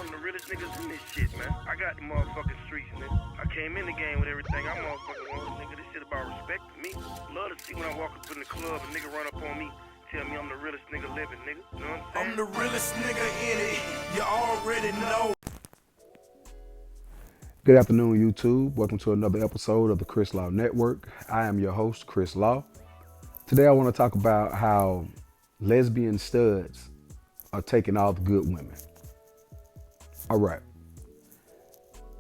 one of the realest niggas in this shit, man. I got the motherfucking streets, nigga. I came in the game with everything I motherfucking wanted, nigga. This shit about respect to me. Love to see when I walk up in the club, a nigga run up on me, tell me I'm the realest nigga living, nigga. You know what I'm saying? I'm the realest nigga in it. You already know. Good afternoon, YouTube. Welcome to another episode of the Chris Law Network. I am your host, Chris Law. Today I want to talk about how lesbian studs are taking off good women. All right.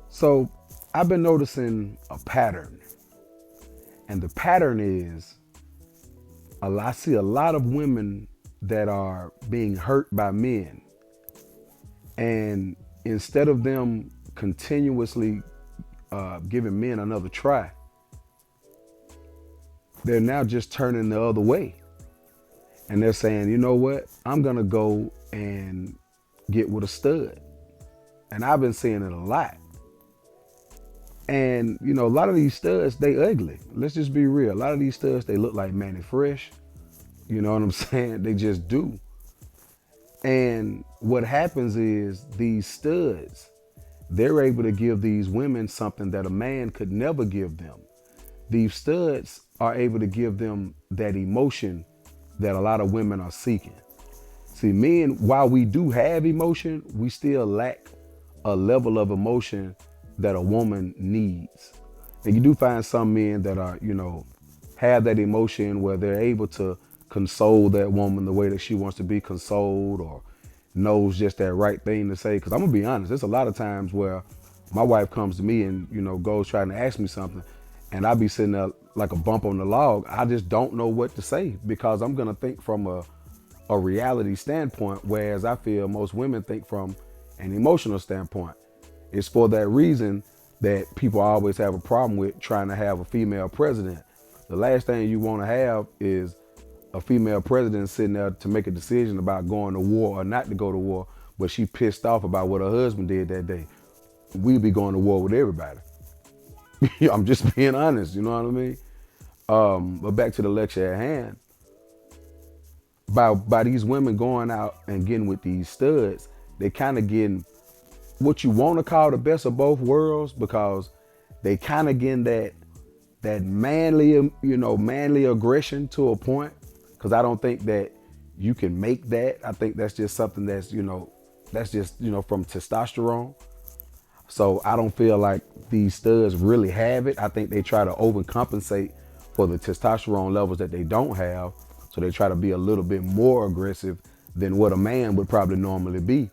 So I've been noticing a pattern. And the pattern is I see a lot of women that are being hurt by men. And instead of them continuously giving men another try, they're now just turning the other way. And they're saying, you know what? I'm going to go and get with a stud. And I've been seeing it a lot. And, you know, a lot of these studs, they ugly. Let's just be real. A lot of these studs, they look like Manny Fresh. You know what I'm saying? They just do. And what happens is these studs, they're able to give these women something that a man could never give them. These studs are able to give them that emotion that a lot of women are seeking. See, men, while we do have emotion, we still lack a level of emotion that a woman needs. And you do find some men that are, you know, have that emotion where they're able to console that woman the way that she wants to be consoled, or knows just that right thing to say. Because I'm gonna be honest, there's a lot of times where my wife comes to me and, you know, goes trying to ask me something, and I be sitting there like a bump on the log. I just don't know what to say because I'm gonna think from a reality standpoint, whereas I feel most women think from an emotional standpoint. It's for that reason that people always have a problem with trying to have a female president. The last thing you want to have is a female president sitting there to make a decision about going to war or not to go to war, but she pissed off about what her husband did that day. We'd be going to war with everybody. I'm just being honest, you know what I mean? But back to the lecture at hand. By these women going out and getting with these studs, they kind of getting what you want to call the best of both worlds, because they kind of getting that manly, you know, manly aggression to a point. Because I don't think that you can make that. I think that's just something that's, you know, from testosterone. So I don't feel like these studs really have it. I think they try to overcompensate for the testosterone levels that they don't have. So they try to be a little bit more aggressive than what a man would probably normally be.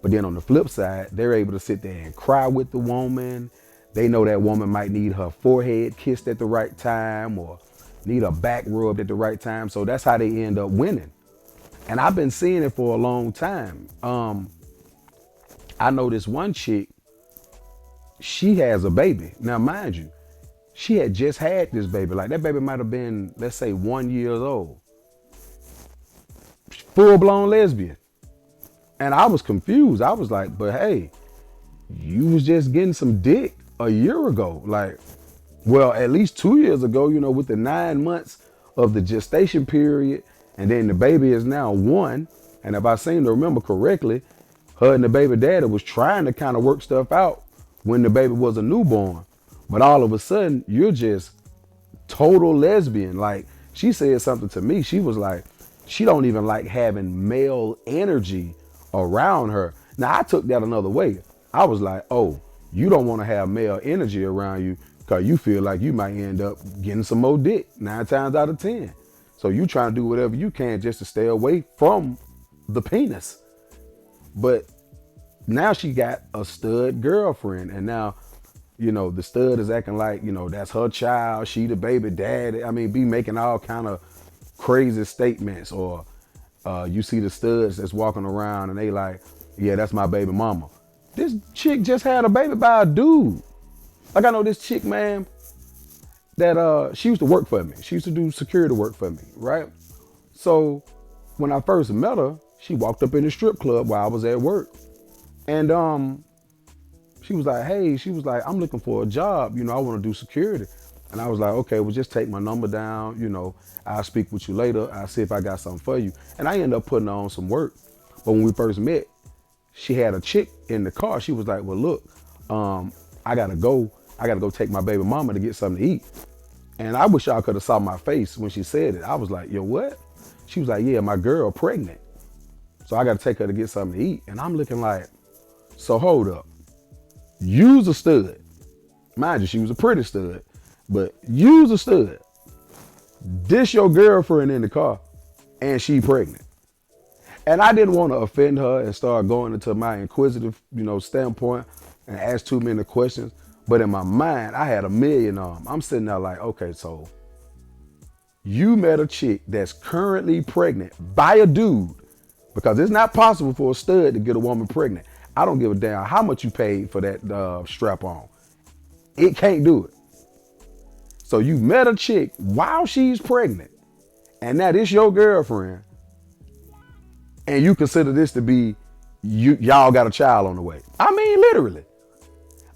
But then on the flip side, they're able to sit there and cry with the woman. They know that woman might need her forehead kissed at the right time, or need a back rubbed at the right time. So that's how they end up winning. And I've been seeing it for a long time. I know this one chick, she has a baby. Now, mind you, she had just had this baby. Like, that baby might have been, let's say, 1 year old. Full-blown lesbian. And I was confused. I was like, but hey, you was just getting some dick a year ago. Like, well, at least 2 years ago, you know, with the 9 months of the gestation period, and then the baby is now 1. And if I seem to remember correctly, her and the baby daddy was trying to kind of work stuff out when the baby was a newborn. But all of a sudden, you're just total lesbian. Like, she said something to me. She was like, she don't even like having male energy around her. Now, I took that another way. I was like, oh, you don't want to have male energy around you because you feel like you might end up getting some more dick 9 times out of 10. So you trying to do whatever you can just to stay away from the penis. But now she got a stud girlfriend, and now, you know, the stud is acting like, you know, that's her child. She the baby daddy. I mean, be making all kind of crazy statements. Or you see the studs that's walking around and they like, yeah, that's my baby mama. This chick just had a baby by a dude. Like, I know this chick, man, that she used to work for me. She used to do security work for me, right? So when I first met her, she walked up in the strip club while I was at work. And she was like, hey, I'm looking for a job. You know, I want to do security. And I was like, okay, well, just take my number down. You know, I'll speak with you later. I'll see if I got something for you. And I ended up putting her on some work. But when we first met, she had a chick in the car. She was like, well, look, I gotta go take my baby mama to get something to eat. And I wish y'all could have saw my face when she said it. I was like, yo, what? She was like, yeah, my girl pregnant. So I gotta take her to get something to eat. And I'm looking like, so hold up. Use a stud. Mind you, she was a pretty stud, but use a stud. This your girlfriend in the car and she pregnant. And I didn't want to offend her and start going into my inquisitive, standpoint and ask too many questions. But in my mind, I had a million of them. I'm sitting there like, okay, so you met a chick that's currently pregnant by a dude, because it's not possible for a stud to get a woman pregnant. I don't give a damn how much you paid for that strap on. It can't do it. So you met a chick while she's pregnant, and that is your girlfriend, and you consider this to be y'all got a child on the way. I mean, literally.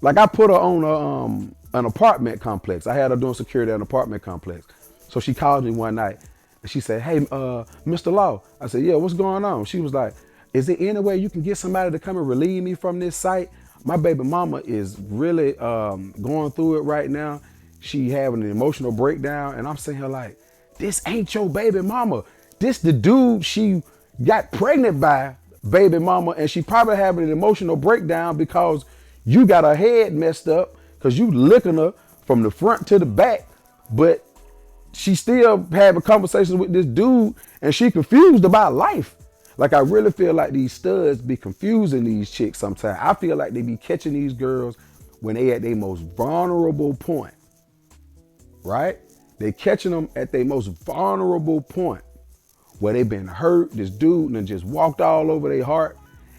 Like, I put her on an apartment complex. I had her doing security at an apartment complex. So she called me one night and she said, hey, Mr. Law. I said, yeah, what's going on? She was like, is there any way you can get somebody to come and relieve me from this site? My baby mama is really going through it right now. She having an emotional breakdown. And I'm saying her like, this ain't your baby mama. This the dude she got pregnant by, baby mama. And she probably having an emotional breakdown because you got her head messed up because you licking her from the front to the back. But she still having conversations with this dude and she confused about life. Like, I really feel like these studs be confusing these chicks sometimes. I feel like they be catching these girls when they at their most vulnerable point, right? They catching them at their most vulnerable point where they been hurt. This dude and just walked all over their heart.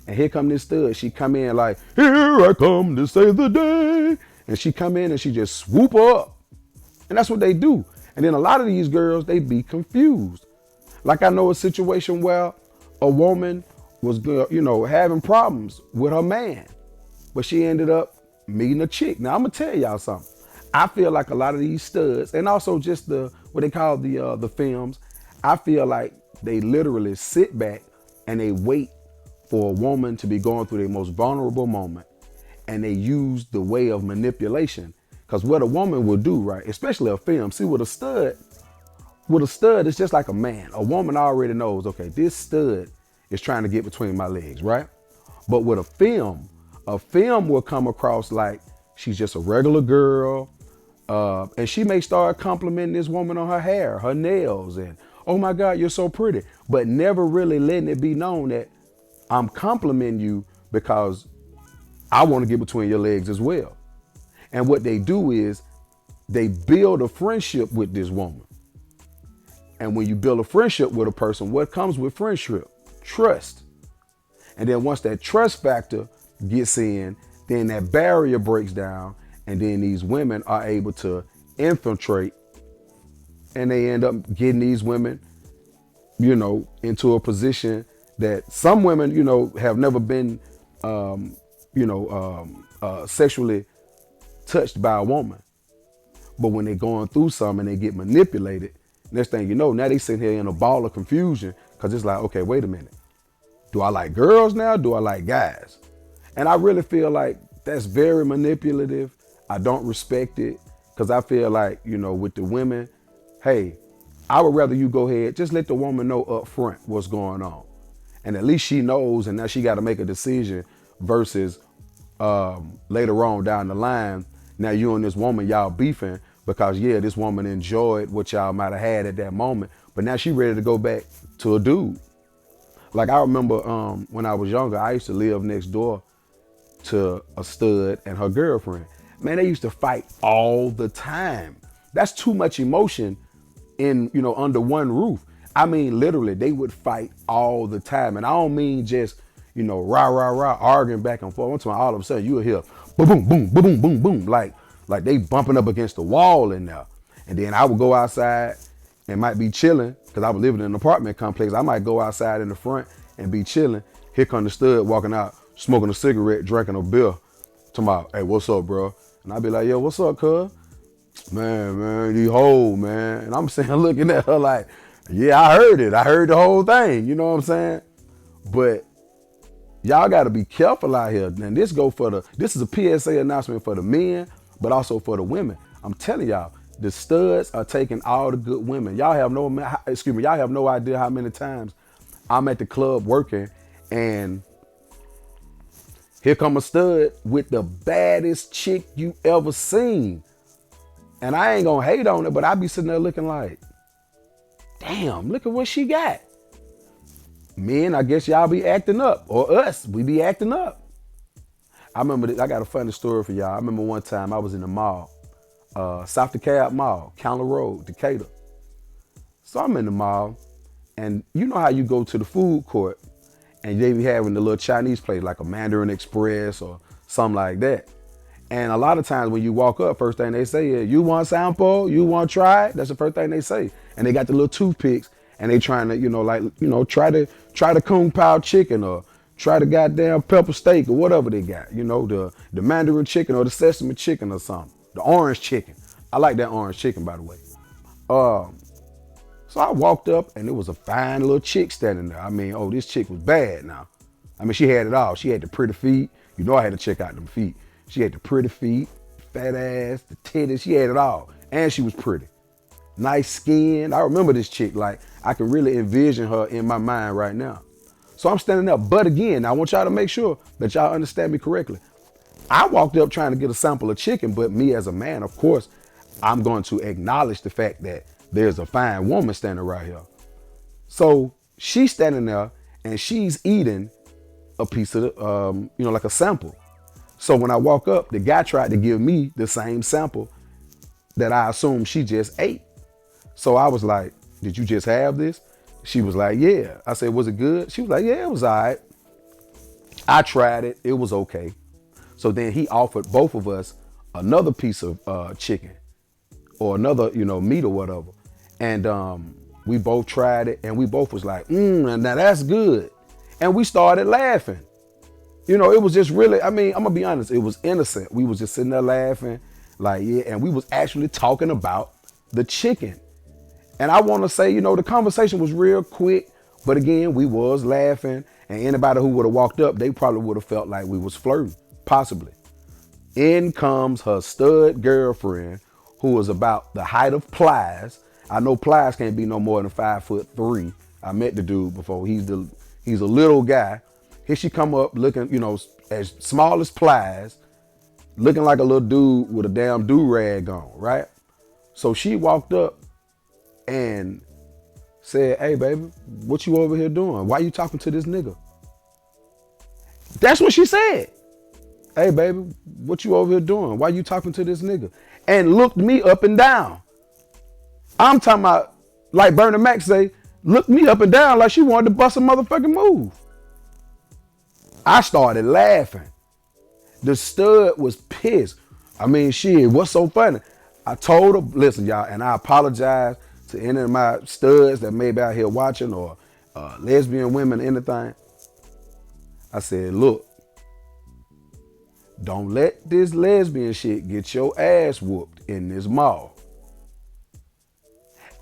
And here come this stud. She come in like, here I come to save the day. And she come in and she just swoop her up. And that's what they do. And then a lot of these girls, they be confused. Like, I know a situation where a woman was, having problems with her man, but she ended up meeting a chick. Now, I'm gonna tell y'all something. I feel like a lot of these studs, and also just what they call the films, I feel like they literally sit back and they wait for a woman to be going through their most vulnerable moment, and they use the way of manipulation. Because what a woman will do, right, especially a film, see, with a stud, it's just like a man. A woman already knows, okay, this stud is trying to get between my legs, right? But with a film will come across like she's just a regular girl, and she may start complimenting this woman on her hair, her nails, and, oh my God, you're so pretty, but never really letting it be known that I'm complimenting you because I want to get between your legs as well. And what they do is they build a friendship with this woman. And when you build a friendship with a person, what comes with friendship? Trust. And then once that trust factor gets in, then that barrier breaks down, and then these women are able to infiltrate, and they end up getting these women, into a position that some women, have never been, sexually touched by a woman. But when they're going through something and they get manipulated, next thing you know, now they sitting here in a ball of confusion because it's like, okay, wait a minute. Do I like girls now? Do I like guys? And I really feel like that's very manipulative. I don't respect it because I feel like, with the women, hey, I would rather you go ahead, just let the woman know up front what's going on. And at least she knows, and now she got to make a decision versus later on down the line, now you and this woman, y'all beefing because, yeah, this woman enjoyed what y'all might have had at that moment, but now she ready to go back to a dude. Like, I remember when I was younger, I used to live next door to a stud and her girlfriend. Man, they used to fight all the time. That's too much emotion in, under one roof. I mean, literally, they would fight all the time. And I don't mean just, rah, rah, rah, arguing back and forth. One time, all of a sudden, you'll hear boom, boom, boom, boom, boom, boom, boom, like they bumping up against the wall in there. And then I would go outside and might be chilling, because I was living in an apartment complex. I might go outside in the front and be chilling. Here come the stud walking out, smoking a cigarette, drinking a beer. Talking about, hey, what's up, bro? And I'd be like, yo, what's up, cuz? Man, these hoes, man. And I'm saying, looking at her like, yeah, I heard it. I heard the whole thing. You know what I'm saying? But Y'all got to be careful out here. And this is a PSA announcement for the men, but also for the women. I'm telling y'all, the studs are taking all the good women. Y'all have no idea how many times I'm at the club working and here come a stud with the baddest chick you ever seen. And I ain't gonna hate on it, but I be sitting there looking like, damn, look at what she got. Men, I guess y'all be acting up, or us, we be acting up. I remember I got a funny story for y'all. I remember one time I was in the mall, South DeKalb Mall, Counter Road, Decatur. So I'm in the mall, and you know how you go to the food court, and they be having the little Chinese place like a Mandarin Express or something like that. And a lot of times when you walk up, first thing they say is, you want sample? You want to try it? That's the first thing they say. And they got the little toothpicks and they trying to, try the Kung Pao chicken or try the goddamn pepper steak or whatever they got. The Mandarin chicken or the sesame chicken or something. The orange chicken. I like that orange chicken, by the way. So I walked up and there was a fine little chick standing there. I mean, this chick was bad now. I mean, she had it all. She had the pretty feet. I had to check out them feet. She had the pretty feet, fat ass, the titties. She had it all. And she was pretty. Nice skin. I remember this chick. Like, I can really envision her in my mind right now. So I'm standing up. But again, I want y'all to make sure that y'all understand me correctly. I walked up trying to get a sample of chicken, but me as a man, of course, I'm going to acknowledge the fact that there's a fine woman standing right here. So she's standing there and she's eating a piece of, like a sample. So when I walk up, the guy tried to give me the same sample that I assumed she just ate. So I was like, did you just have this? She was like, yeah. I said, was it good? She was like, yeah, it was all right. I tried it. It was okay. So then he offered both of us another piece of chicken or another, meat or whatever. And we both tried it and we both was like, now that's good. And we started laughing. It was just really, I'm gonna be honest, it was innocent. We was just sitting there laughing, like, yeah, and we was actually talking about the chicken. And I wanna say, the conversation was real quick, but again, we was laughing, and anybody who would have walked up, they probably would have felt like we was flirting, possibly. In comes her stud girlfriend, who was about the height of Plies. I know Plies can't be no more than 5'3". I met the dude before. He's a little guy. Here she come up looking, as small as Plies, looking like a little dude with a damn do-rag on, right? So she walked up and said, hey, baby, what you over here doing? Why you talking to this nigga? That's what she said. Hey, baby, what you over here doing? Why you talking to this nigga? And looked me up and down. I'm talking about, like Bernie Mac say, looked me up and down like she wanted to bust a motherfucking move. I started laughing. The stud was pissed. I mean, shit, what's so funny? I told her, listen, y'all, and I apologize to any of my studs that may be out here watching or lesbian women or anything. I said, look, don't let this lesbian shit get your ass whooped in this mall.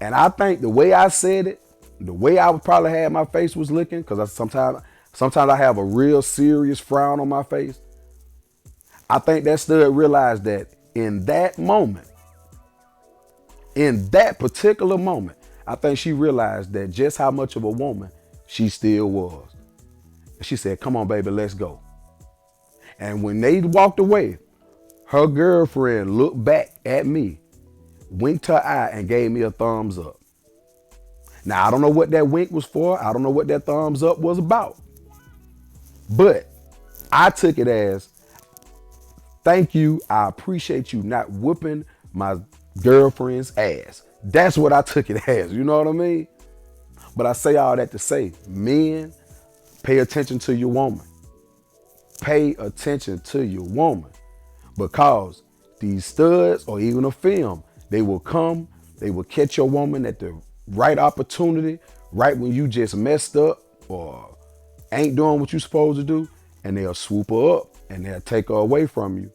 And I think the way I said it, the way I would probably have my face was looking, because sometimes I have a real serious frown on my face. I think that stud realized that in that moment, in that particular moment, I think she realized that just how much of a woman she still was. And she said, come on, baby, let's go. And when they walked away, her girlfriend looked back at me, winked her eye, and gave me a thumbs up. Now, I don't know what that wink was for. I don't know what that thumbs up was about. But I took it as, thank you. I appreciate you not whooping my girlfriend's ass. That's what I took it as. You know what I mean? But I say all that to say, men, pay attention to your woman. Pay attention to your woman. Because these studs or even a film, they will come, they will catch your woman at the right opportunity, right when you just messed up or ain't doing what you're supposed to do, and they'll swoop her up and they'll take her away from you.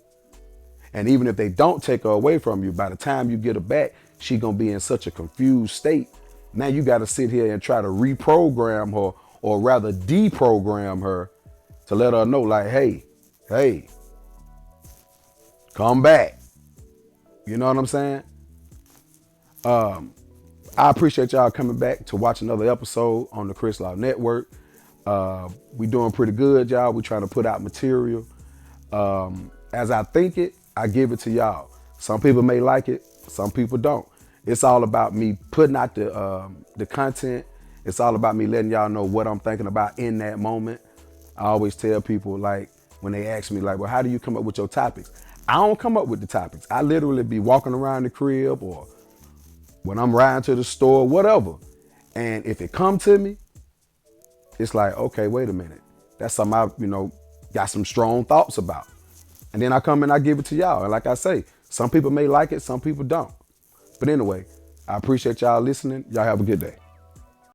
And even if they don't take her away from you, by the time you get her back, she gonna be in such a confused state. Now you gotta sit here and try to reprogram her, or rather deprogram her, to let her know, like, hey, come back. You know what I'm saying? I appreciate y'all coming back to watch another episode on the Chris Law Network. We doing pretty good, y'all. We trying to put out material. As I think it, I give it to y'all. Some people may like it, some people don't. It's all about me putting out the content. It's all about me letting y'all know what I'm thinking about in that moment. I always tell people, like, when they ask me, like, well, how do you come up with your topics? I don't come up with the topics. I literally be walking around the crib or when I'm riding to the store, whatever. And if it come to me, it's like, okay, wait a minute. That's something I, got some strong thoughts about. And then I come and I give it to y'all. And like I say, some people may like it, some people don't. But anyway, I appreciate y'all listening. Y'all have a good day.